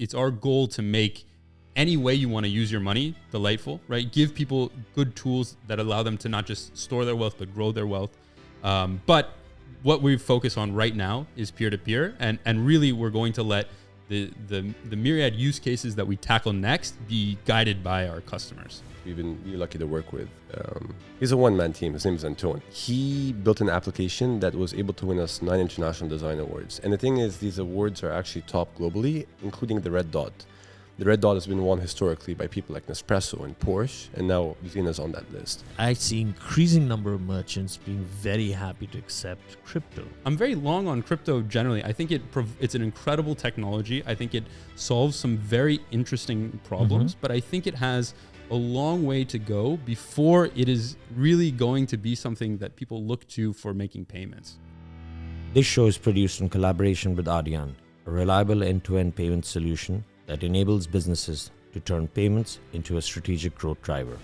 it's our goal to make any way you want to use your money delightful, right? Give people good tools that allow them to not just store their wealth, but grow their wealth. But what we focus on right now is peer-to-peer, and really we're going to let the myriad use cases that we tackle next be guided by our customers. We've been really lucky to work with. He's a one-man team. His name is Antoine. He built an application that was able to win us 9 international design awards. And the thing is, these awards are actually top globally, including the Red Dot. The Red Dot has been won historically by people like Nespresso and Porsche, and now Xena's on that list. I see increasing number of merchants being very happy to accept crypto. I'm very long on crypto generally. I think it's an incredible technology. I think it solves some very interesting problems, but I think it has a long way to go before it is really going to be something that people look to for making payments. This show is produced in collaboration with Adyan, a reliable end-to-end payment solution that enables businesses to turn payments into a strategic growth driver.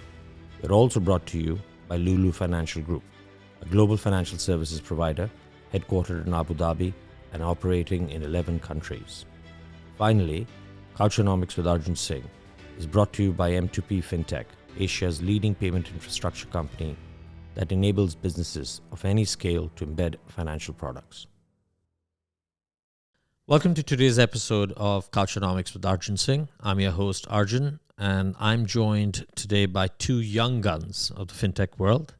We're also brought to you by Lulu Financial Group, a global financial services provider headquartered in Abu Dhabi and operating in 11 countries. Finally, Couchonomics with Arjun Singh is brought to you by M2P Fintech, Asia's leading payment infrastructure company that enables businesses of any scale to embed financial products. Welcome to today's episode of Couchonomics with Arjun Singh. I'm your host, Arjun, and I'm joined today by two young guns of the fintech world.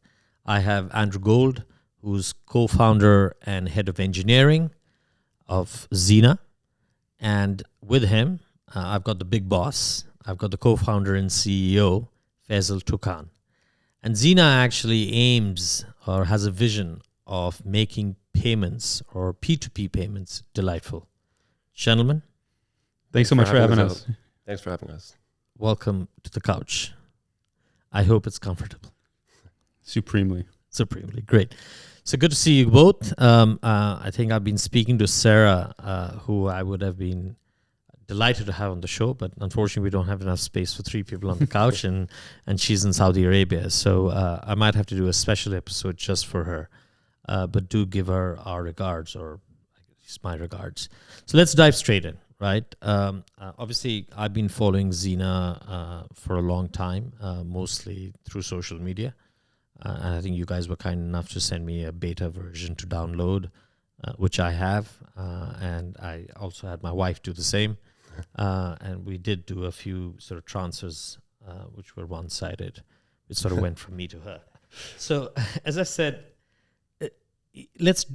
I have Andrew Gold, who's co-founder and head of engineering of Ziina. And with him, I've got the big boss. I've got the co-founder and CEO, Faisal Toukan. And Ziina actually aims or has a vision of making payments or P2P payments delightful. Gentlemen, thanks so much for having us. Thanks for having us. Welcome to the couch. I hope it's comfortable. Supremely. Great. So good to see you both. I think I've been speaking to Sarah, who I would have been delighted to have on the show, but unfortunately we don't have enough space for 3 people on the couch, and she's in Saudi Arabia. So I might have to do a special episode just for her. But do give her our regards, or at least my regards. So let's dive straight in, right? Obviously, I've been following Ziina for a long time, mostly through social media. And I think you guys were kind enough to send me a beta version to download, which I have. And I also had my wife do the same. And we did do a few sort of transfers, which were one-sided. It sort of went from me to her. So as I said, let's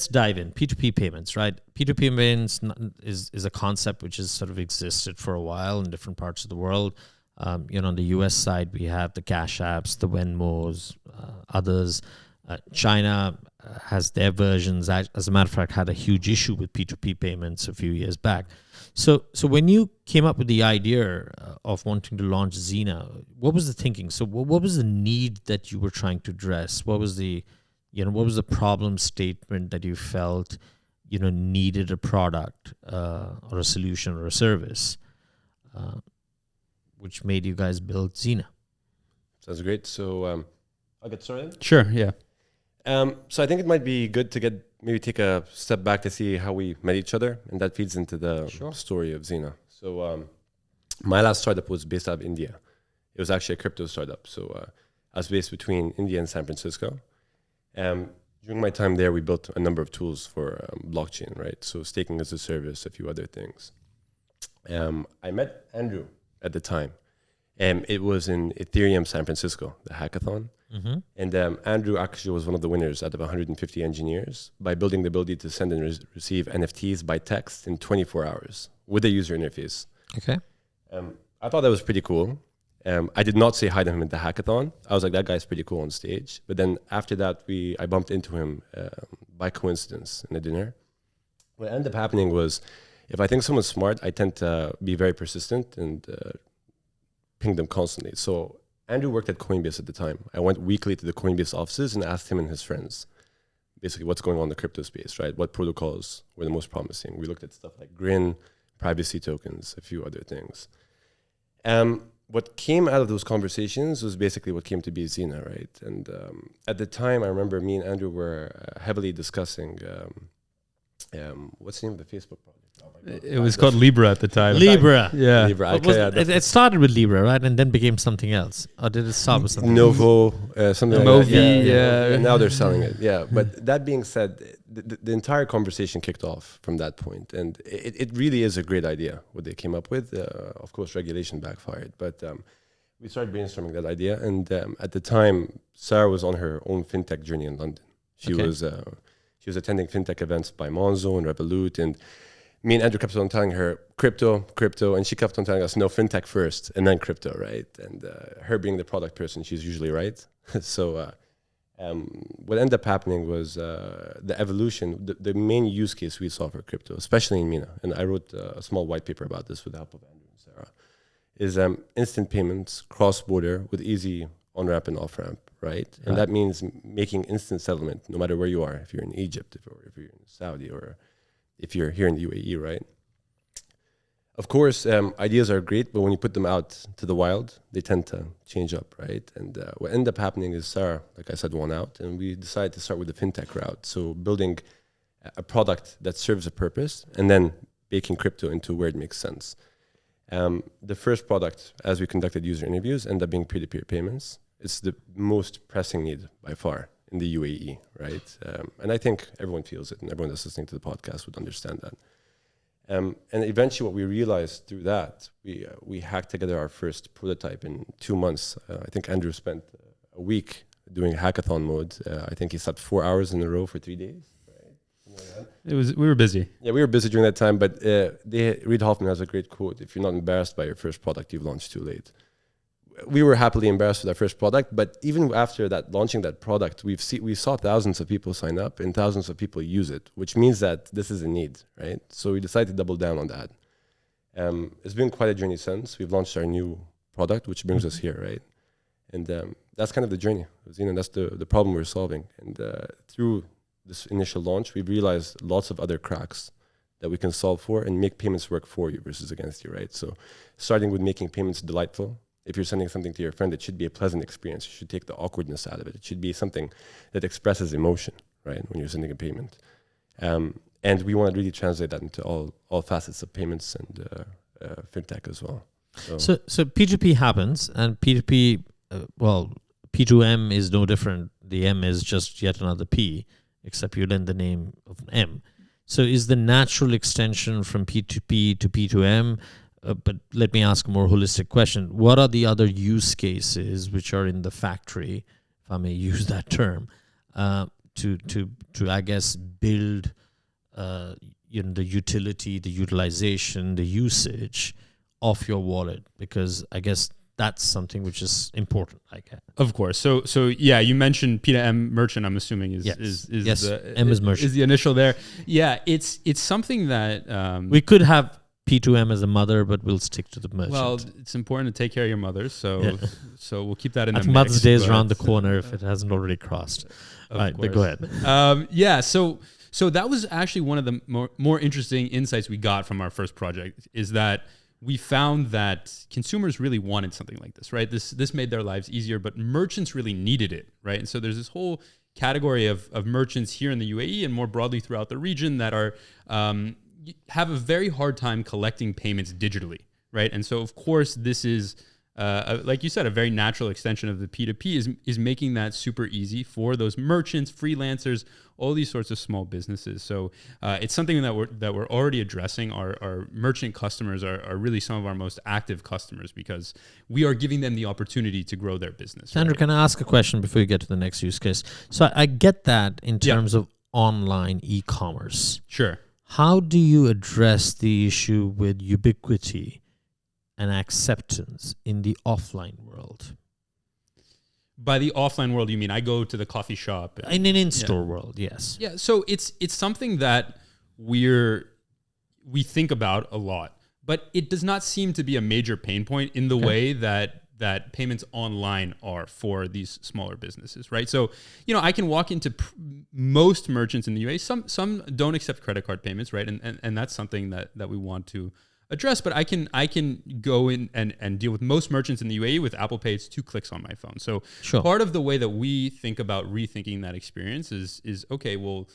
dive in. P2P payments, right? P2P payments is a concept which has sort of existed for a while in different parts of the world. On the US side, we have the Cash Apps, the Venmos, others. China has their versions. As a matter of fact, had a huge issue with P2P payments a few years back. So when you came up with the idea of wanting to launch Ziina, what was the thinking? So what was the need that you were trying to address? What was the problem statement that you felt, needed a product or a solution or a service, which made you guys build Ziina? Sounds great. So I'll get started. Sure, yeah. So I think it might be good to maybe take a step back to see how we met each other, and that feeds into the story of Ziina. So my last startup was based out of India. It was actually a crypto startup. So I was based between India and San Francisco. During my time there, we built a number of tools for blockchain, right? So staking as a service, a few other things. I met Andrew at the time. It was in Ethereum San Francisco, the hackathon. Mm-hmm. And Andrew actually was one of the winners out of 150 engineers by building the ability to send and receive NFTs by text in 24 hours with a user interface. Okay. I thought that was pretty cool. I did not say hi to him at the hackathon. I was like, that guy's pretty cool on stage. But then after that, I bumped into him by coincidence in a dinner. What ended up happening was, if I think someone's smart, I tend to be very persistent and ping them constantly. So Andrew worked at Coinbase at the time. I went weekly to the Coinbase offices and asked him and his friends, basically what's going on in the crypto space, right? What protocols were the most promising? We looked at stuff like Grin, privacy tokens, a few other things. What came out of those conversations was basically what came to be Ziina, right? And at the time, I remember me and Andrew were heavily discussing, what's the name of the Facebook project? It was called Libra at the time. Libra. Yeah. Libra. What was it started with Libra, right? And then became something else. Or did it start with something else? Novo, something like Movi, that. yeah. Now they're selling it. Yeah. But that being said, the entire conversation kicked off from that point. And it really is a great idea, what they came up with. Of course, regulation backfired. But we started brainstorming that idea. And at the time, Sarah was on her own fintech journey in London. She was attending fintech events by Monzo and Revolut. And me and Andrew kept on telling her crypto, and she kept on telling us no, fintech first and then crypto, right? And her being the product person, she's usually right. So what ended up happening was the evolution, the main use case we saw for crypto, especially in MENA, and I wrote a small white paper about this with the help of Andrew and Sarah, is instant payments, cross-border with easy on-ramp and off-ramp, right? And that means making instant settlement no matter where you are, if you're in Egypt, if you're in Saudi, or if you're here in the UAE, right? Of course, ideas are great, but when you put them out to the wild, they tend to change up, right? And what ended up happening is Sarah, like I said, won out, and we decided to start with the fintech route. So building a product that serves a purpose, and then baking crypto into where it makes sense. The first product, as we conducted user interviews, ended up being peer-to-peer payments. It's the most pressing need by far in the UAE, right? And I think everyone feels it, and everyone that's listening to the podcast would understand that. And eventually what we realized through that, we hacked together our first prototype in 2 months. I think Andrew spent a week doing hackathon mode. I think he slept 4 hours in a row for 3 days. Right? We were busy. Yeah, we were busy during that time, but Reid Hoffman has a great quote: if you're not embarrassed by your first product, you've launched too late. We were happily embarrassed with our first product, but even after that, launching that product, we saw thousands of people sign up and thousands of people use it, which means that this is a need, right? So we decided to double down on that. It's been quite a journey since. We've launched our new product, which brings us here, right? And that's kind of the journey of Ziina. That's the problem we're solving. And through this initial launch, we've realized lots of other cracks that we can solve for and make payments work for you versus against you, right? So starting with making payments delightful. If you're sending something to your friend, it should be a pleasant experience. You should take the awkwardness out of it. It should be something that expresses emotion, right, when you're sending a payment. And we want to really translate that into all facets of payments and fintech as well. So P2P happens, and P2P, P2M is no different. The M is just yet another P, except you lend the name of an M. So is the natural extension from P2P to P2M? But let me ask a more holistic question. What are the other use cases which are in the factory, if I may use that term, to I guess build the utility, the utilization, the usage of your wallet? Because I guess that's something which is important. Of course. So yeah, you mentioned P2M merchant. I'm assuming is M is merchant. Is the initial there? Yeah, it's something that we could have P2M as a mother, but we'll stick to the merchant. Well, it's important to take care of your mothers, so we'll keep that in the mix. Mother's Day is around the corner if it hasn't already crossed. All right, go ahead. So that was actually one of the more interesting insights we got from our first project, is that we found that consumers really wanted something like this, right? This made their lives easier, but merchants really needed it, right? And so there's this whole category of merchants here in the UAE and more broadly throughout the region that are have a very hard time collecting payments digitally, right? And so, of course, this is, like you said, a very natural extension of the P2P is making that super easy for those merchants, freelancers, all these sorts of small businesses. So it's something that we're already addressing. Our merchant customers are really some of our most active customers because we are giving them the opportunity to grow their business. Sandra, can I ask a question before you get to the next use case? So I get that in terms of online e-commerce. Sure. How do you address the issue with ubiquity and acceptance in the offline world? By the offline world, you mean I go to the coffee shop? In an in-store world, yes. Yeah, so it's something that we think about a lot, but it does not seem to be a major pain point in the way that payments online are for these smaller businesses, right? So, I can walk into most merchants in the UAE. Some don't accept credit card payments, right? And that's something that we want to address. But I can go in and deal with most merchants in the UAE with Apple Pay. It's 2 clicks on my phone. So part of the way that we think about rethinking that experience is okay, well,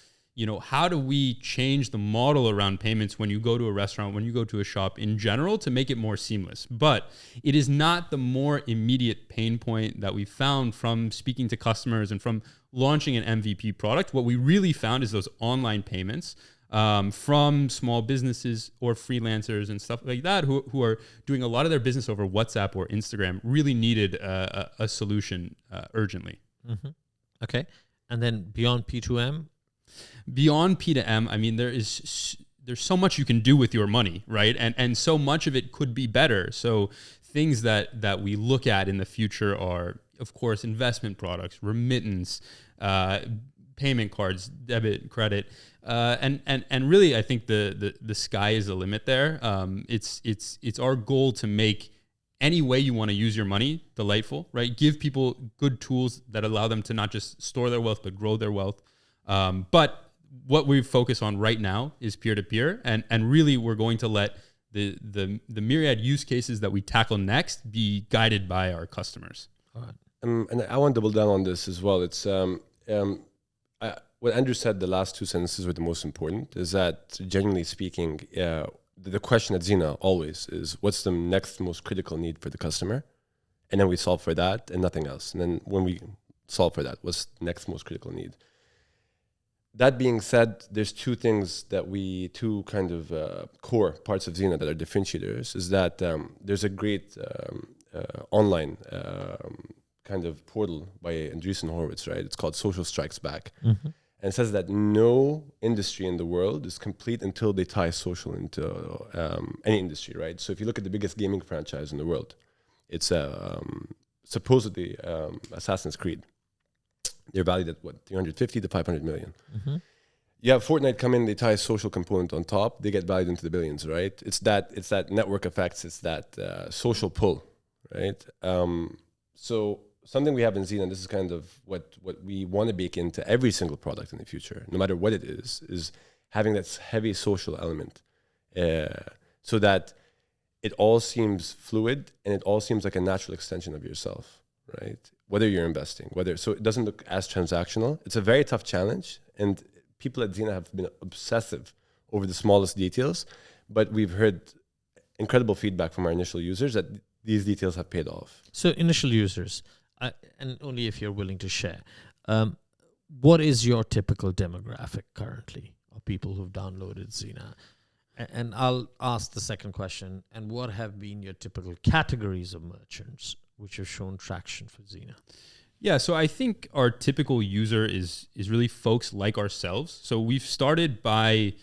how do we change the model around payments when you go to a restaurant, when you go to a shop in general, to make it more seamless? But it is not the more immediate pain point that we found from speaking to customers and from launching an MVP product. What we really found is those online payments from small businesses or freelancers and stuff like that who are doing a lot of their business over WhatsApp or Instagram really needed a solution urgently. Mm-hmm. Okay. And then beyond P2M? Beyond P2M, I mean, there's so much you can do with your money, right? And so much of it could be better. So things that we look at in the future are, of course, investment products, remittance, payment cards, debit, credit, and really, I think the sky is the limit there. It's our goal to make any way you want to use your money delightful, right? Give people good tools that allow them to not just store their wealth but grow their wealth. But what we focus on right now is peer-to-peer, and really we're going to let the myriad use cases that we tackle next be guided by our customers. All right. And I want to double down on this as well. It's what Andrew said, the last two sentences were the most important, is that genuinely speaking, the question at Ziina always is, what's the next most critical need for the customer? And then we solve for that and nothing else. And then when we solve for that, what's the next most critical need? That being said, there's two kind of core parts of Ziina that are differentiators. Is that there's a great online kind of portal by Andreessen Horowitz, right? It's called Social Strikes Back. Mm-hmm. And it says that no industry in the world is complete until they tie social into any industry, right? So if you look at the biggest gaming franchise in the world, it's supposedly Assassin's Creed. They're valued at 350 to 500 million. Mm-hmm. You have Fortnite come in, they tie a social component on top, they get valued into the billions, right? It's that network effects, it's that social pull, right? So something we have in Ziina, and this is kind of what we want to bake into every single product in the future, no matter what it is having that heavy social element, so that it all seems fluid and it all seems like a natural extension of yourself, right? Whether you're investing, so it doesn't look as transactional. It's a very tough challenge, and people at Ziina have been obsessive over the smallest details, but we've heard incredible feedback from our initial users that these details have paid off. So initial users, and only if you're willing to share, what is your typical demographic currently of people who've downloaded Ziina? And I'll ask the second question, and what have been your typical categories of merchants which have shown traction for Ziina? Yeah, so I think our typical user is really folks like ourselves. So we've started by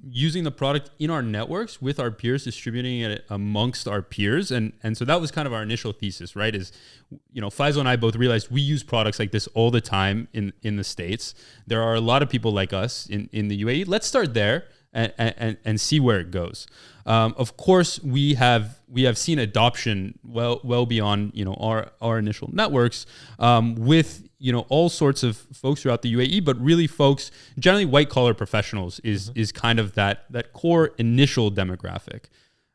using the product in our networks with our peers, distributing it amongst our peers. And so that was kind of our initial thesis, right? Is, Faisal and I both realized we use products like this all the time in the States. There are a lot of people like us in the UAE. Let's start there and see where it goes. Of course, we have seen adoption well beyond our initial networks with all sorts of folks throughout the UAE, but really folks, generally white collar professionals is kind of that core initial demographic.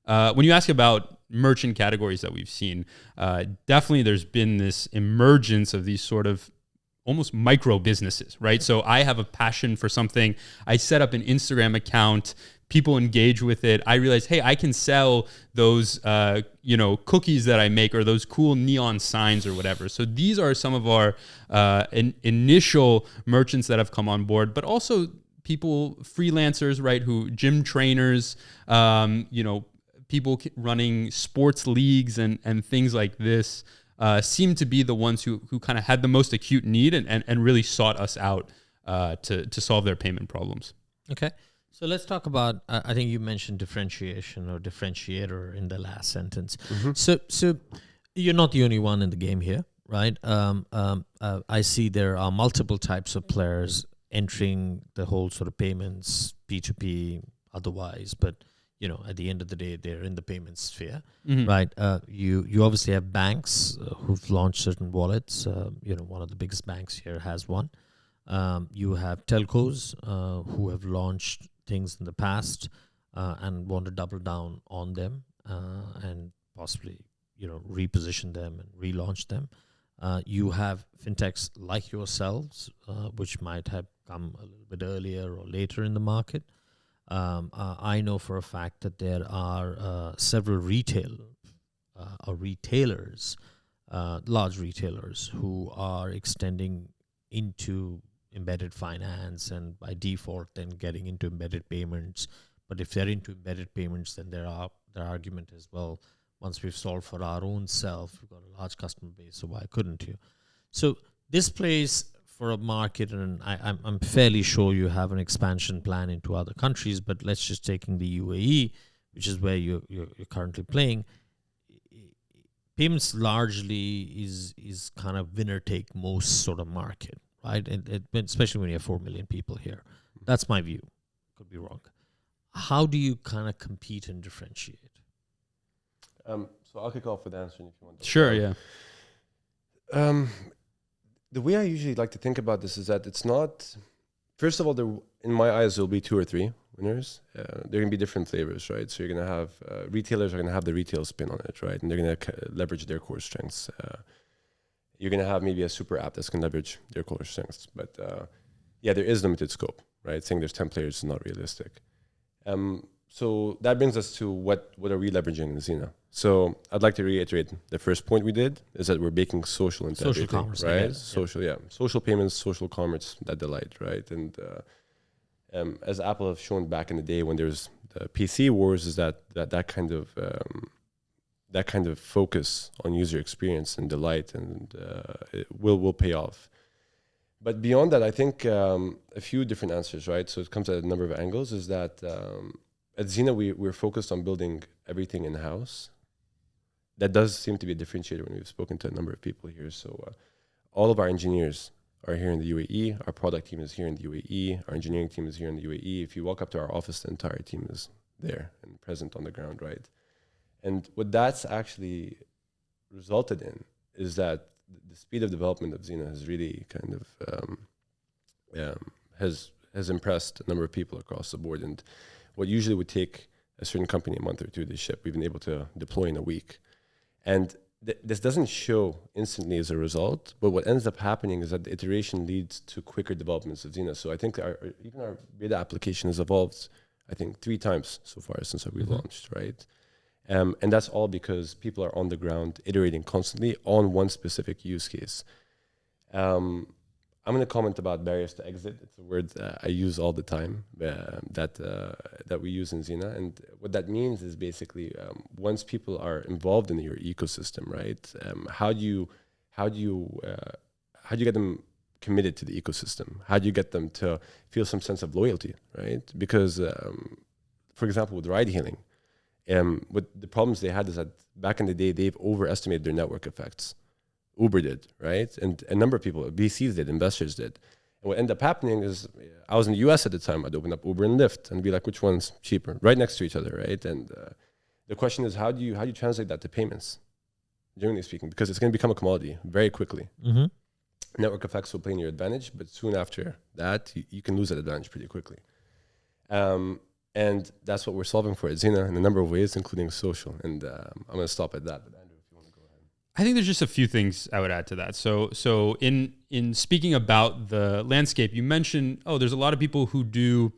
When you ask about merchant categories that we've seen, definitely there's been this emergence of these sort of almost micro businesses, right? So I have a passion for something. I set up an Instagram account. People engage with it. I realize, hey, I can sell those, cookies that I make, or those cool neon signs or whatever. So these are some of our initial merchants that have come on board, but also people, freelancers, right? Gym trainers, people running sports leagues and things like this. Seem to be the ones who kind of had the most acute need and really sought us out to solve their payment problems. Okay. So let's talk about, I think you mentioned differentiation or differentiator in the last sentence. Mm-hmm. So you're not the only one in the game here, right? I see there are multiple types of players entering the whole sort of payments, P2P, otherwise, but at the end of the day, they're in the payment sphere, mm-hmm. right? You obviously have banks who've launched certain wallets. One of the biggest banks here has one. You have telcos who have launched things in the past and want to double down on them and possibly reposition them and relaunch them. You have fintechs like yourselves, which might have come a little bit earlier or later in the market. I know for a fact that there are several retailers, large retailers, who are extending into embedded finance and by default then getting into embedded payments. But if they're into embedded payments, then their argument is, well, once we've solved for our own self, we've got a large customer base, so why couldn't you? So this plays for a market, and I'm fairly sure you have an expansion plan into other countries, but let's just taking the UAE, which is where you're currently playing. Payments largely is kind of winner take most sort of market, right? And especially when you have 4 million people here. That's my view. Could be wrong. How do you kind of compete and differentiate? So I'll kick off with answering if you want. Sure, yeah. The way I usually like to think about this is that it's not. First of all, in my eyes, there'll be 2 or 3 winners. They're going to be different flavors, right? So you're going to have retailers are going to have the retail spin on it, right? And they're going to leverage their core strengths. You're going to have maybe a super app that's going to leverage their core strengths. But yeah, there is limited scope, right? Saying there's 10 players is not realistic. So that brings us to what are we leveraging in Ziina? So I'd like to reiterate the first point we did is that we're baking social into Social everything, commerce, right? yeah. Social, yeah. Social payments, social commerce, that delight, right? And as Apple have shown back in the day when there's the PC wars, is that kind of focus on user experience and delight, and it will pay off. But beyond that, I think a few different answers, right? So it comes at a number of angles. Is that at Ziina we're focused on building everything in house. That does seem to be a differentiator when we've spoken to a number of people here. So all of our engineers are here in the UAE. Our product team is here in the UAE. Our engineering team is here in the UAE. If you walk up to our office, the entire team is there and present on the ground, right? And what that's actually resulted in is that the speed of development of Ziina has really kind of has impressed a number of people across the board. And what usually would take a certain company a month or 2 to ship, we've been able to deploy in a week. And this doesn't show instantly as a result, but what ends up happening is that the iteration leads to quicker developments of Ziina. So I think even our beta application has evolved, I think, 3 times so far since we launched, right? And that's all because people are on the ground iterating constantly on one specific use case. I'm going to comment about barriers to exit. It's a word I use all the time that we use in Ziina. And what that means is basically once people are involved in your ecosystem, right? How do you get them committed to the ecosystem? How do you get them to feel some sense of loyalty, right? Because, for example, with ride hailing, what the problems they had is that back in the day, they've overestimated their network effects. Uber did, right? And a number of people, VCs did, investors did. And what ended up happening is I was in the US at the time. I'd open up Uber and Lyft and be like, which one's cheaper? Right next to each other, right? And the question is, how do you translate that to payments, generally speaking? Because it's going to become a commodity very quickly. Mm-hmm. Network effects will play in your advantage, but soon after that, you can lose that advantage pretty quickly. And that's what we're solving for at Ziina in a number of ways, including social. And I'm going to stop at that. But Andrew, if you want to go ahead. I think there's just a few things I would add to that. So in speaking about the landscape, you mentioned, there's a lot of people who do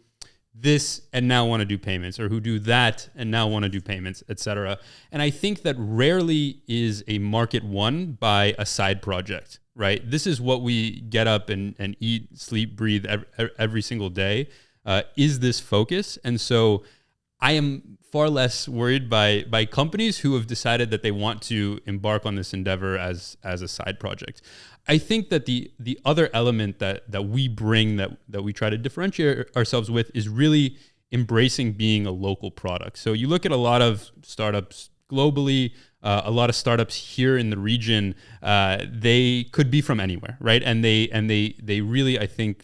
this and now want to do payments, or who do that and now want to do payments, et cetera. And I think that rarely is a market won by a side project, right? This is what we get up and eat, sleep, breathe every single day. Is this focus? And so I am far less worried by companies who have decided that they want to embark on this endeavor as a side project. I think that the other element that we bring that we try to differentiate ourselves with is really embracing being a local product. So you look at a lot of startups globally, a lot of startups here in the region, they could be from anywhere, right? And they really, I think,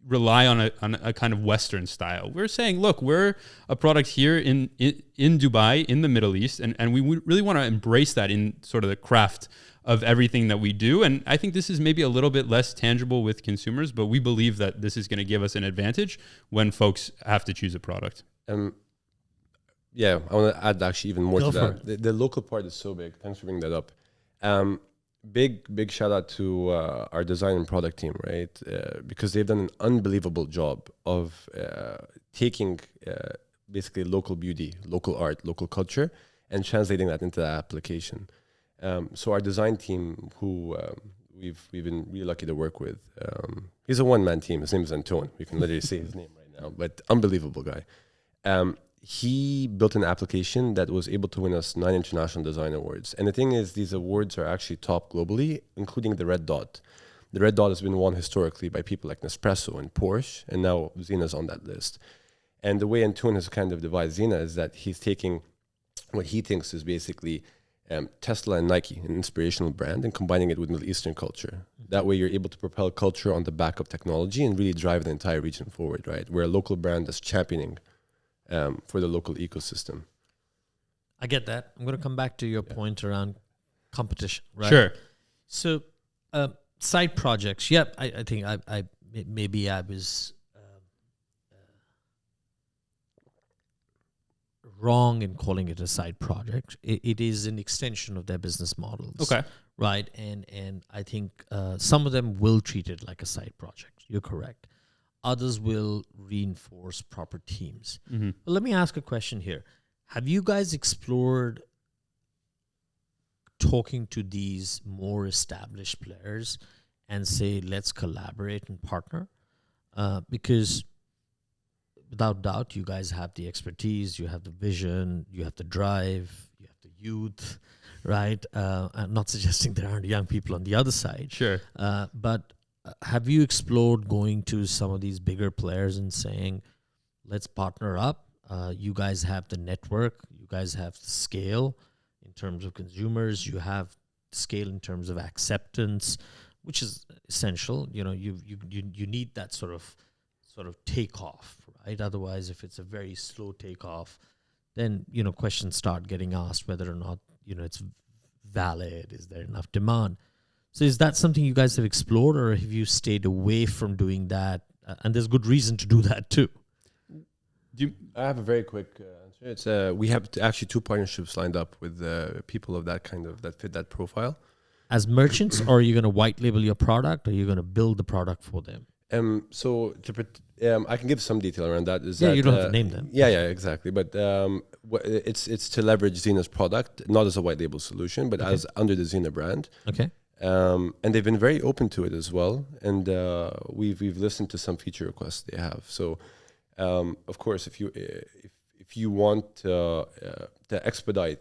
rely on a kind of Western style. We're saying, look, we're a product here in Dubai, in the Middle East, and we really want to embrace that in sort of the craft of everything that we do. And I think this is maybe a little bit less tangible with consumers, but we believe that this is going to give us an advantage when folks have to choose a product. Yeah, I want to add actually even more to that. The local part is so big. Thanks for bringing that up. big shout out to our design and product team, right? Because they've done an unbelievable job of taking basically local beauty, local art, local culture, and translating that into the application. So our design team, who we've been really lucky to work with, he's a one-man team. His name is Antoine. We can literally say his name right now, but unbelievable guy. He built an application that was able to win us 9 international design awards. And the thing is, these awards are actually top globally, including the Red Dot. The Red Dot has been won historically by people like Nespresso and Porsche, and now Xena's on that list. And the way Antoine has kind of devised Xena is that he's taking what he thinks is basically Tesla and Nike, an inspirational brand, and combining it with Middle Eastern culture. That way you're able to propel culture on the back of technology and really drive the entire region forward, right? We're a local brand that's championing for the local ecosystem. I get that. I'm going to come back to your point around competition, right? Sure. So, side projects. Yep, I think I maybe I was wrong in calling it a side project. It is an extension of their business models. Okay. Right, and I think some of them will treat it like a side project. You're correct. Others will reinforce proper teams. Mm-hmm. But let me ask a question here. Have you guys explored talking to these more established players and say, let's collaborate and partner? Because without doubt, you guys have the expertise, you have the vision, you have the drive, you have the youth, right? I'm not suggesting there aren't young people on the other side. Sure. But have you explored going to some of these bigger players and saying, let's partner up? You guys have the network. You guys have the scale in terms of consumers. You have scale in terms of acceptance, which is essential. You know, you need that sort of takeoff, right? Otherwise, if it's a very slow takeoff, then, you know, questions start getting asked whether or not, you know, it's valid. Is there enough demand? So is that something you guys have explored, or have you stayed away from doing that? And there's good reason to do that too. I have a very quick answer. It's we have actually 2 partnerships lined up with people of that kind of that fit that profile. As merchants, or are you going to white label your product, or are you going to build the product for them? So I can give some detail around that. You don't have to name them. Yeah, exactly. But it's to leverage Xena's product, not as a white label solution, but as under the Xena brand. Okay. And they've been very open to it as well. And we've listened to some feature requests they have. So of course, if you want to expedite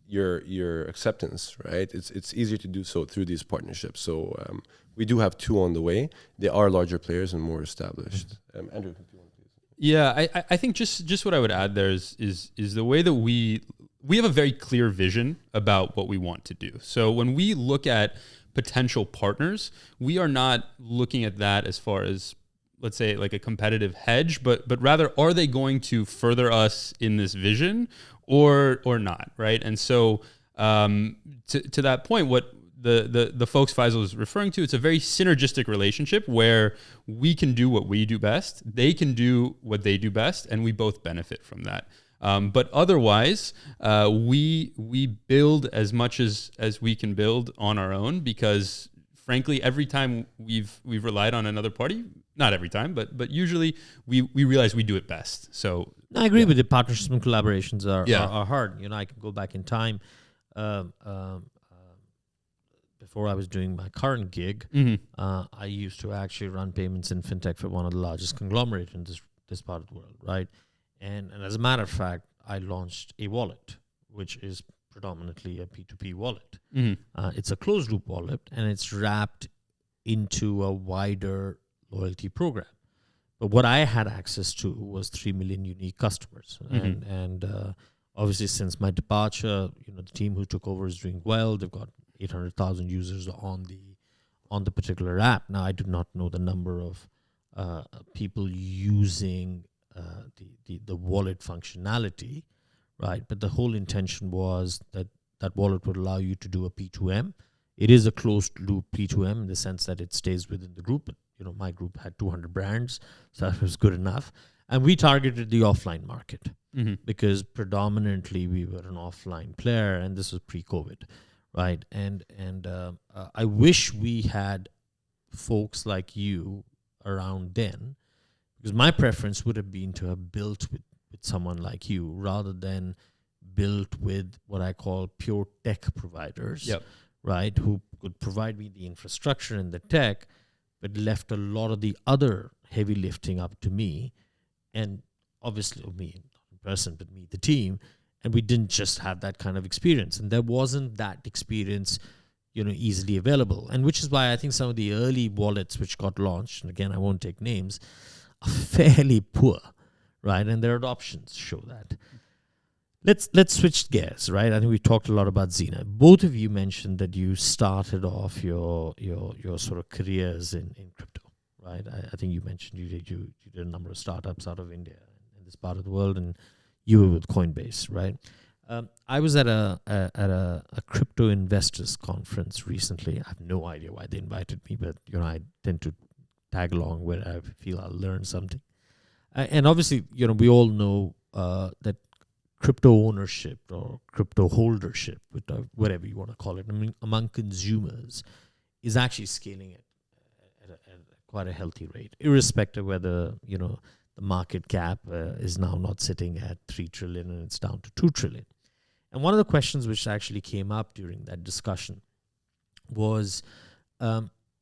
your acceptance, right? It's easier to do so through these partnerships. So we do have 2 on the way. They are larger players and more established. Andrew, if you want, please. Yeah, I think just what I would add there is the way that we have a very clear vision about what we want to do. So when we look at potential partners, we are not looking at that as far as, let's say, like a competitive hedge, but rather, are they going to further us in this vision or not, right? And so to that point, what the folks Faisal is referring to, it's a very synergistic relationship where we can do what we do best, they can do what they do best, and we both benefit from that. But otherwise, we build as much as we can build on our own, because frankly, every time we've relied on another party, not every time, but usually we realize we do it best. So I agree with the partnerships and collaborations are hard. You know, I can go back in time. Before I was doing my current gig, I used to actually run payments in fintech for one of the largest conglomerates in this part of the world, right? And as a matter of fact, I launched a wallet, which is predominantly a P2P wallet. It's a closed loop wallet, and it's wrapped into a wider loyalty program. But what I had access to was 3 million unique customers. And obviously, since my departure, you know, the team who took over is doing well. They've got 800,000 users on the particular app. Now, I do not know the number of people using the wallet functionality, right? But the whole intention was that wallet would allow you to do a P2M. It is a closed loop P2M in the sense that it stays within the group. But, you know, my group had 200 brands, so that was good enough. And we targeted the offline market because predominantly we were an offline player, and this was pre-COVID, right? And I wish we had folks like you around then, because my preference would have been to have built with someone like you rather than built with what I call pure tech providers, Yep. right? Who could provide me the infrastructure and the tech, but left a lot of the other heavy lifting up to me, and obviously me in person, but me, the team, and we didn't just have that kind of experience, and there wasn't that experience, easily available, and which is why I think some of the early wallets which got launched, and again I won't take names, are fairly poor, right? And their adoptions show that. Let's switch gears, right? I think we talked a lot about Ziina. Both of you mentioned that you started off your sort of careers in crypto, right? I think you mentioned you did a number of startups out of India and this part of the world, and you were with Coinbase, right? I was at a crypto investors conference recently. I have no idea why they invited me, but I tend to tag along where I feel I'll learn something. And obviously, we all know that crypto ownership or crypto holdership, whatever you want to call it, among consumers is actually scaling at quite a healthy rate, irrespective whether, the market cap is now not sitting at 3 trillion and it's down to 2 trillion. And one of the questions which actually came up during that discussion was,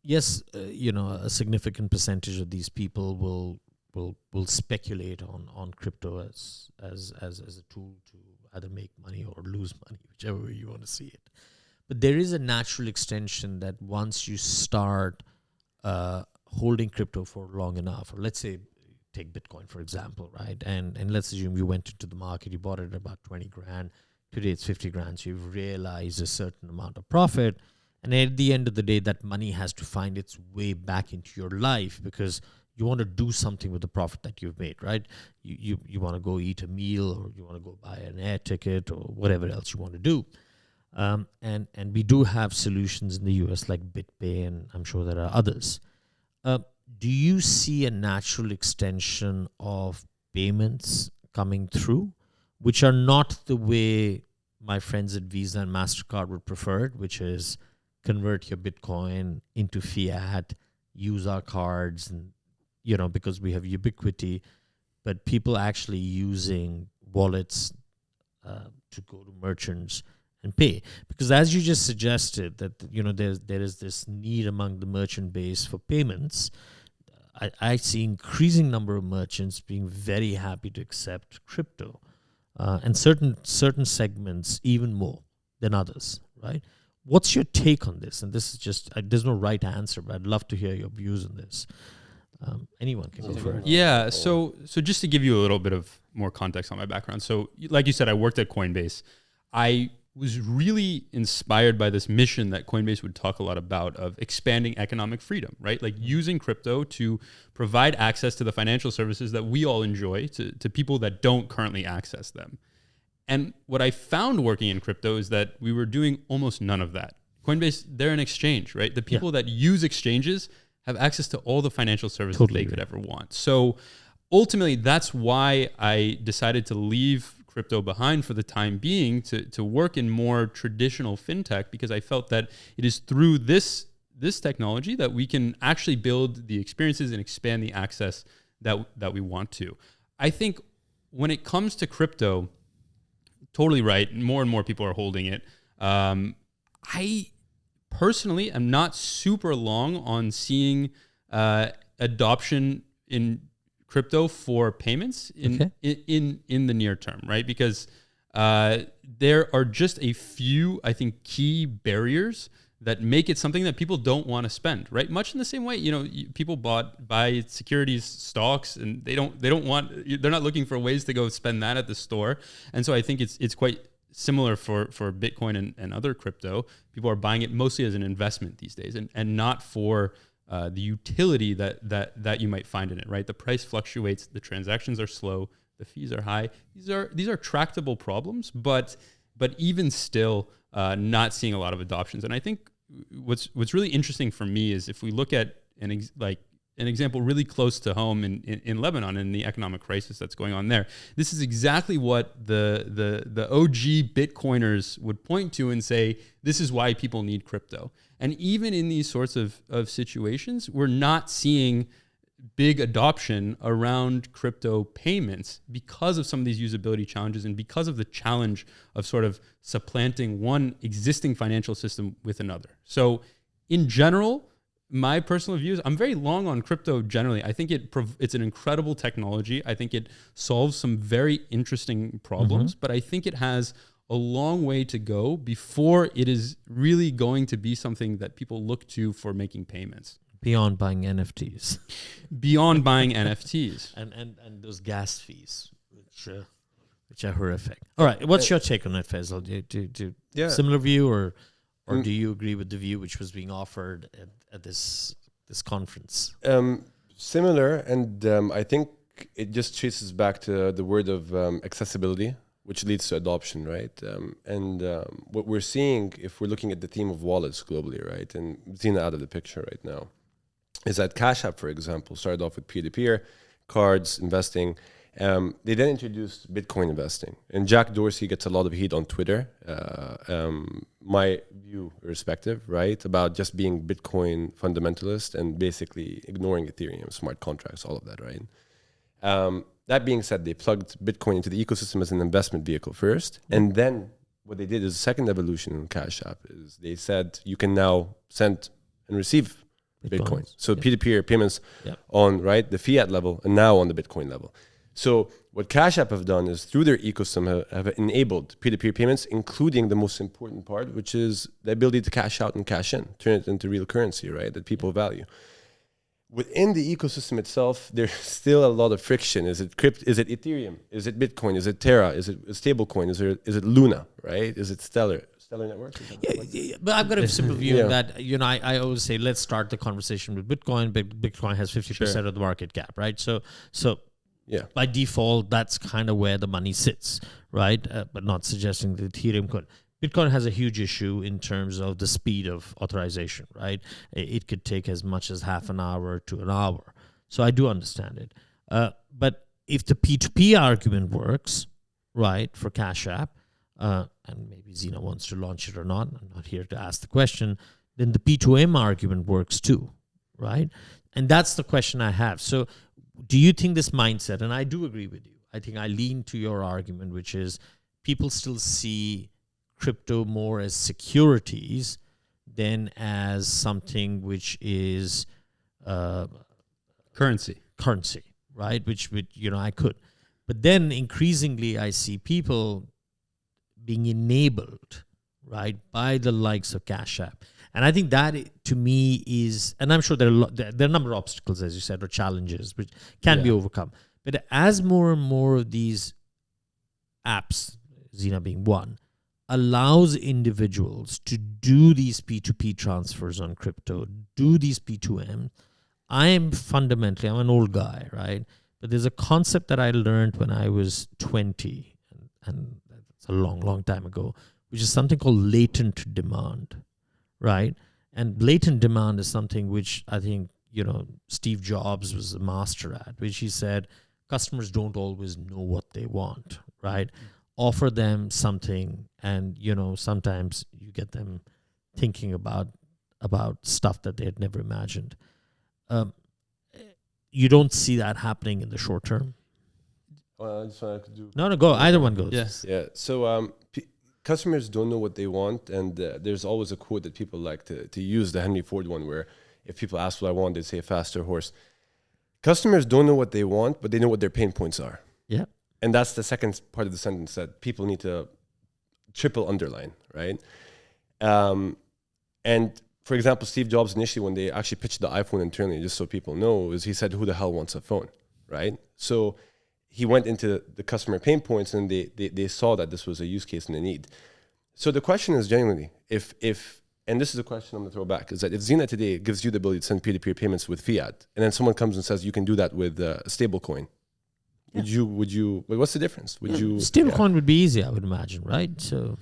yes, a significant percentage of these people will speculate on crypto as a tool to either make money or lose money, whichever way you want to see it. But there is a natural extension that once you start holding crypto for long enough, or let's say take Bitcoin for example, right? And let's assume you went into the market, you bought it at about 20 grand. Today it's 50 grand. So you've realized a certain amount of profit. And at the end of the day, that money has to find its way back into your life because you want to do something with the profit that you've made, right? You want to go eat a meal, or you want to go buy an air ticket, or whatever else you want to do. And we do have solutions in the US like BitPay, and I'm sure there are others. Do you see a natural extension of payments coming through, which are not the way my friends at Visa and MasterCard would prefer it, which is convert your Bitcoin into fiat, use our cards, and because we have ubiquity, but people actually using wallets to go to merchants and pay. Because as you just suggested, that there is this need among the merchant base for payments. I see increasing number of merchants being very happy to accept crypto, and certain segments even more than others, right? What's your take on this? And this is just there's no right answer, but I'd love to hear your views on this. Anyone can go first. Yeah. So just to give you a little bit of more context on my background. So like you said, I worked at Coinbase. I was really inspired by this mission that Coinbase would talk a lot about of expanding economic freedom, right? Like using crypto to provide access to the financial services that we all enjoy to people that don't currently access them. And what I found working in crypto is that we were doing almost none of that. Coinbase, they're an exchange, right? The people that use exchanges have access to all the financial services they could ever want. So ultimately, that's why I decided to leave crypto behind for the time being to work in more traditional fintech, because I felt that it is through this technology that we can actually build the experiences and expand the access that we want to. I think when it comes to crypto, totally right, more and more people are holding it. I personally am not super long on seeing adoption in crypto for payments in the near term, right? Because there are just a few, I think, key barriers that make it something that people don't want to spend, right? Much in the same way, people buy securities, stocks, and they're not looking for ways to go spend that at the store. And so I think it's quite similar for Bitcoin and other crypto. People are buying it mostly as an investment these days, and not for the utility that you might find in it, right? The price fluctuates, the transactions are slow, the fees are high. These are tractable problems, but even still, not seeing a lot of adoptions. And I think what's really interesting for me is if we look at an example really close to home in Lebanon and the economic crisis that's going on there. This is exactly what the OG Bitcoiners would point to and say, this is why people need crypto. And even in these sorts of situations, we're not seeing big adoption around crypto payments because of some of these usability challenges and because of the challenge of sort of supplanting one existing financial system with another. So in general, my personal views, I'm very long on crypto generally. I think it's an incredible technology. I think it solves some very interesting problems, but I think it has a long way to go before it is really going to be something that people look to for making payments. Beyond buying NFTs. Beyond buying NFTs. And those gas fees, which are horrific. All right, what's your take on that, Faisal? Do similar view, or do you agree with the view which was being offered at this conference? Similar, and I think it just traces back to the word of accessibility, which leads to adoption, right? What we're seeing, if we're looking at the theme of wallets globally, right, and Ziina out of the picture right now, is that Cash App, for example, started off with peer-to-peer, cards, investing. They then introduced Bitcoin investing. And Jack Dorsey gets a lot of heat on Twitter, my view irrespective, right, about just being Bitcoin fundamentalist and basically ignoring Ethereum, smart contracts, all of that, right? That being said, they plugged Bitcoin into the ecosystem as an investment vehicle first. And then what they did is the second evolution in Cash App is they said you can now send and receive Bitcoin. So peer-to-peer payments on the fiat level and now on the Bitcoin level. So what Cash App have done is through their ecosystem have enabled peer-to-peer payments, including the most important part, which is the ability to cash out and cash in, turn it into real currency, right, that people value. Within the ecosystem itself, there's still a lot of friction. Is it Is it Ethereum? Is it Bitcoin? Is it Terra? Is it a stablecoin? Is it Luna? Right? Is it Stellar Network? Yeah, but I've got a simple view on that. I always say let's start the conversation with Bitcoin. Bitcoin has 50% of the market cap, right? So by default, that's kind of where the money sits, right? But not suggesting that Ethereum could. Bitcoin has a huge issue in terms of the speed of authorization, right? It could take as much as half an hour to an hour. So I do understand it. But if the P2P argument works, right, for Cash App, and maybe Ziina wants to launch it or not, I'm not here to ask the question, then the P2M argument works too, right? And that's the question I have. So do you think this mindset, and I do agree with you, I think I lean to your argument, which is people still see crypto more as securities than as something which is currency, right? Which I could. But then increasingly I see people being enabled, right, by the likes of Cash App. And I think that, to me, is, and I'm sure there are a number of obstacles, as you said, or challenges, which can be overcome. But as more and more of these apps, Ziina being one, allows individuals to do these P2P transfers on crypto, do these P2M, I'm an old guy, right? But there's a concept that I learned when I was 20, and it's a long, long time ago, which is something called latent demand, right? And latent demand is something which I think, Steve Jobs was a master at, which he said, customers don't always know what they want, right? Offer them something, and, sometimes you get them thinking about stuff that they had never imagined. You don't see that happening in the short term. I just wanted to do. No, go. Either one goes. Yes. Yeah. So customers don't know what they want, and there's always a quote that people like to use, the Henry Ford one, where if people ask what I want, they say a faster horse. Customers don't know what they want, but they know what their pain points are. Yeah. And that's the second part of the sentence that people need to triple underline, right? And for example, Steve Jobs initially, when they actually pitched the iPhone internally, just so people know, is he said, "Who the hell wants a phone?" Right? So he went into the customer pain points, and they saw that this was a use case and a need. So the question is genuinely, if and this is a question I'm going to throw back, is that if Ziina today gives you the ability to send peer-to-peer payments with fiat, and then someone comes and says you can do that with a stable coin, would you? What's the difference? Would you? Stablecoin would be easy, I would imagine, right? So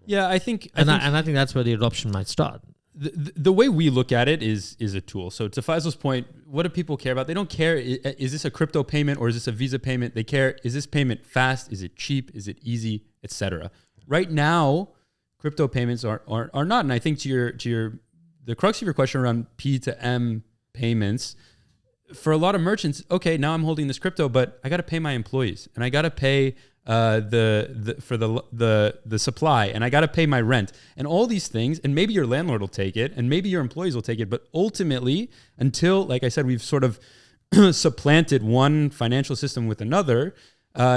I think I think that's where the adoption might start. the way we look at it is a tool. So to Faisal's point, what do people care about? They don't care, is this a crypto payment or is this a Visa payment? They care, is this payment fast? Is it cheap? Is it easy? Etc. Right now, crypto payments are not. And I think to the crux of your question around P to M payments, for a lot of merchants, okay, now I'm holding this crypto, but I got to pay my employees and I got to pay the supply, and I got to pay my rent and all these things. And maybe your landlord will take it and maybe your employees will take it. But ultimately, until, like I said, we've sort of supplanted one financial system with another,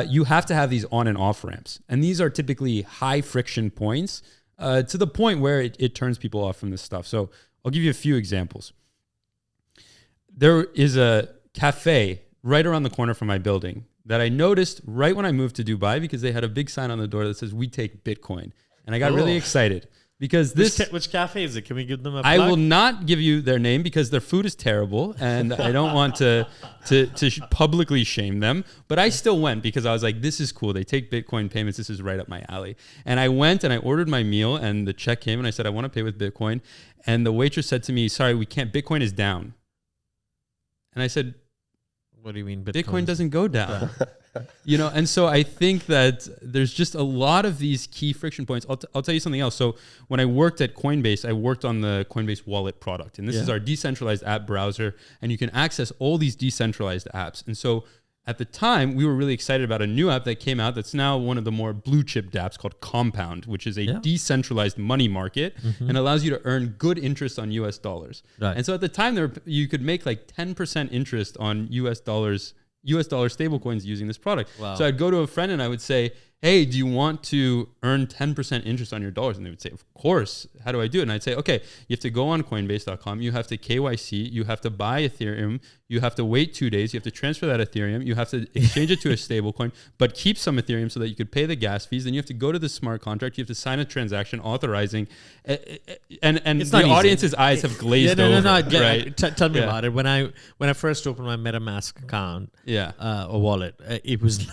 you have to have these on and off ramps. And these are typically high friction points to the point where it turns people off from this stuff. So I'll give you a few examples. There is a cafe right around the corner from my building that I noticed right when I moved to Dubai, because they had a big sign on the door that says, "We take Bitcoin." And I got really excited because Which cafe is it? Can we give them a plug? I will not give you their name because their food is terrible and I don't want to publicly shame them. But I still went because I was like, this is cool. They take Bitcoin payments. This is right up my alley. And I went and I ordered my meal and the check came and I said, I want to pay with Bitcoin. And the waitress said to me, sorry, we can't. Bitcoin is down. And I said, what do you mean Bitcoin doesn't go down? And so I think that there's just a lot of these key friction points. I'll tell you something else. So when I worked at Coinbase, I worked on the Coinbase wallet product. And this is our decentralized app browser. And you can access all these decentralized apps. And so at the time, we were really excited about a new app that came out that's now one of the more blue chip dApps called Compound, which is a decentralized money market and allows you to earn good interest on US dollars. Right. And so at the time, you could make like 10% interest on US dollar stablecoins using this product. Wow. So I'd go to a friend and I would say, hey, do you want to earn 10% interest on your dollars? And they would say, of course. How do I do it? And I'd say, okay, you have to go on Coinbase.com. You have to KYC. You have to buy Ethereum. You have to wait 2 days. You have to transfer that Ethereum. You have to exchange it to a stable coin, but keep some Ethereum so that you could pay the gas fees. Then you have to go to the smart contract. You have to sign a transaction authorizing. And the audience's eyes have glazed over. Right? Tell me about it. When I first opened my MetaMask account, a wallet, it was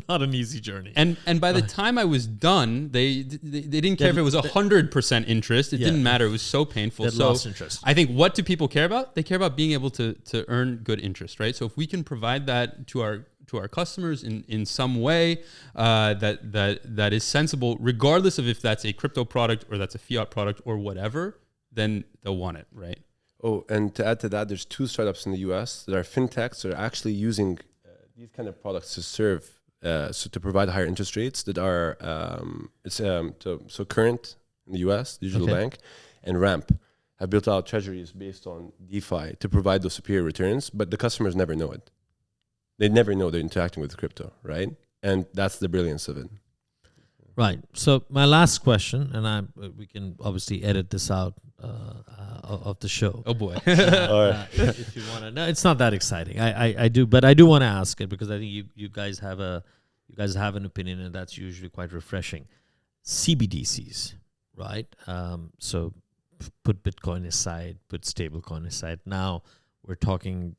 not an easy journey. And by the time I was done, they didn't care if it was 100% interest. It didn't matter. It was so painful. So lost interest. I think, what do people care about? They care about being able to earn good interest, right? So if we can provide that to our customers in some way that is sensible, regardless of if that's a crypto product or that's a fiat product or whatever, then they'll want it, right? Oh, and to add to that, there's 2 startups in the US that are fintechs that are actually using these kind of products to serve. So to provide higher interest rates that are so Current in the US, digital bank, and Ramp have built out treasuries based on DeFi to provide those superior returns, but the customers never know it. They never know they're interacting with crypto, right? And that's the brilliance of it. Right. So my last question, and we can obviously edit this out of the show. Oh boy! If you want to, no, it's not that exciting. I do want to ask it because I think you guys have an opinion, and that's usually quite refreshing. CBDCs, right? So put Bitcoin aside, put stablecoin aside. Now we're talking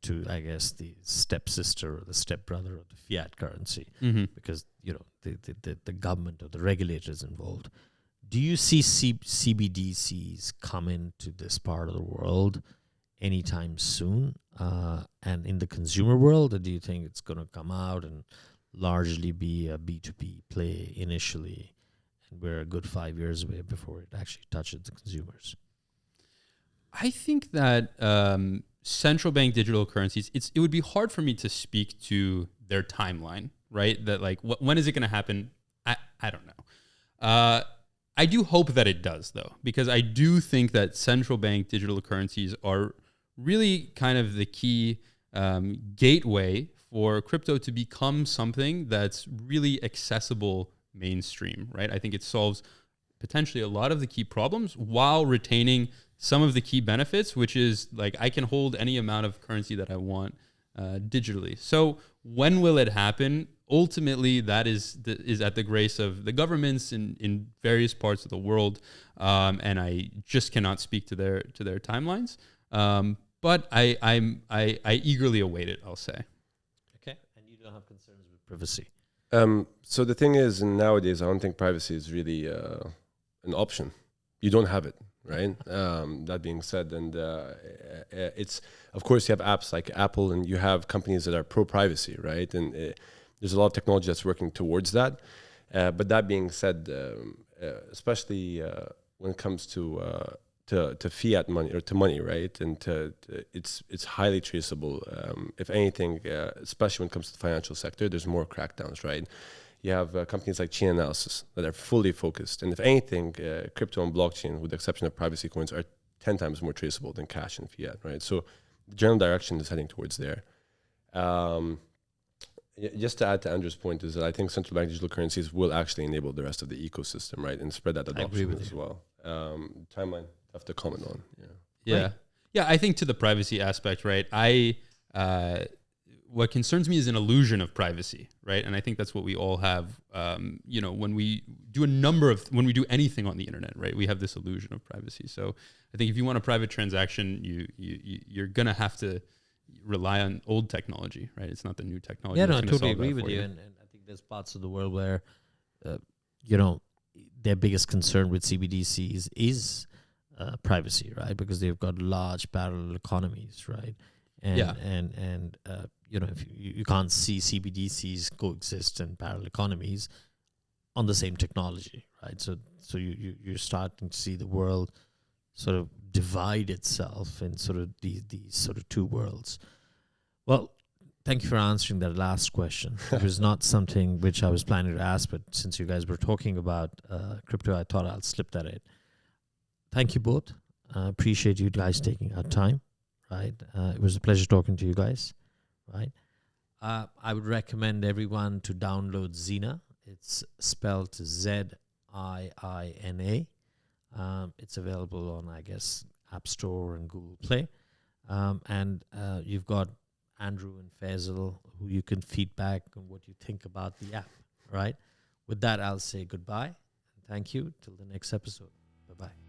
to, I guess, the stepsister or the stepbrother of the fiat currency, because the government or the regulators involved. Do you see CBDCs come into this part of the world anytime soon? And in the consumer world, or do you think it's going to come out and largely be a B2P play initially, and we're a good 5 years away before it actually touches the consumers? I think that central bank digital currencies, it would be hard for me to speak to their timeline, right? That like, when is it going to happen? I don't know. I do hope that it does, though, because I do think that central bank digital currencies are really kind of the key gateway for crypto to become something that's really accessible mainstream, right? I think it solves potentially a lot of the key problems while retaining some of the key benefits, which is like I can hold any amount of currency that I want digitally. So when will it happen? Ultimately, that is at the grace of the governments in various parts of the world, and I just cannot speak to their timelines. But I eagerly await it, I'll say. Okay, and you don't have concerns with privacy. So the thing is, nowadays, I don't think privacy is really an option. You don't have it, right? That being said, and it's, of course, you have apps like Apple, and you have companies that are pro-privacy, right? And there's a lot of technology that's working towards that. But that being said, especially when it comes to fiat money or to money, right? And it's highly traceable. If anything, especially when it comes to the financial sector, there's more crackdowns, right? You have companies like Chain Analysis that are fully focused. And if anything, crypto and blockchain, with the exception of privacy coins, are 10 times more traceable than cash and fiat, right? So the general direction is heading towards there. Just to add to Andrew's point is that I think central bank digital currencies will actually enable the rest of the ecosystem, right? And spread that adoption as well. Timeline, tough to comment on. Yeah. I think to the privacy aspect, right? What concerns me is an illusion of privacy, right? And I think that's what we all have. When we do when we do anything on the internet, right? We have this illusion of privacy. So I think if you want a private transaction, you're gonna have to rely on old technology, right? It's not the new technology. Yeah, no, I totally agree with you. And I think there's parts of the world where, their biggest concern with CBDCs is privacy, right? Because they've got large parallel economies, right? And if you can't see CBDCs coexist in parallel economies on the same technology, right? So you're starting to see the world sort of divide itself in sort of these sort of two worlds. Well, thank you for answering that last question. It was not something which I was planning to ask, but since you guys were talking about crypto, I thought I'll slip that in. Thank you both. Appreciate you guys taking our time. Right, it was a pleasure talking to you guys. Right, I would recommend everyone to download Ziina. It's spelled Ziina. It's available on, I guess, App Store and Google Play. And you've got Andrew and Faisal, who you can feedback on what you think about the app. Right. With that, I'll say goodbye. Thank you. Till the next episode. Bye bye.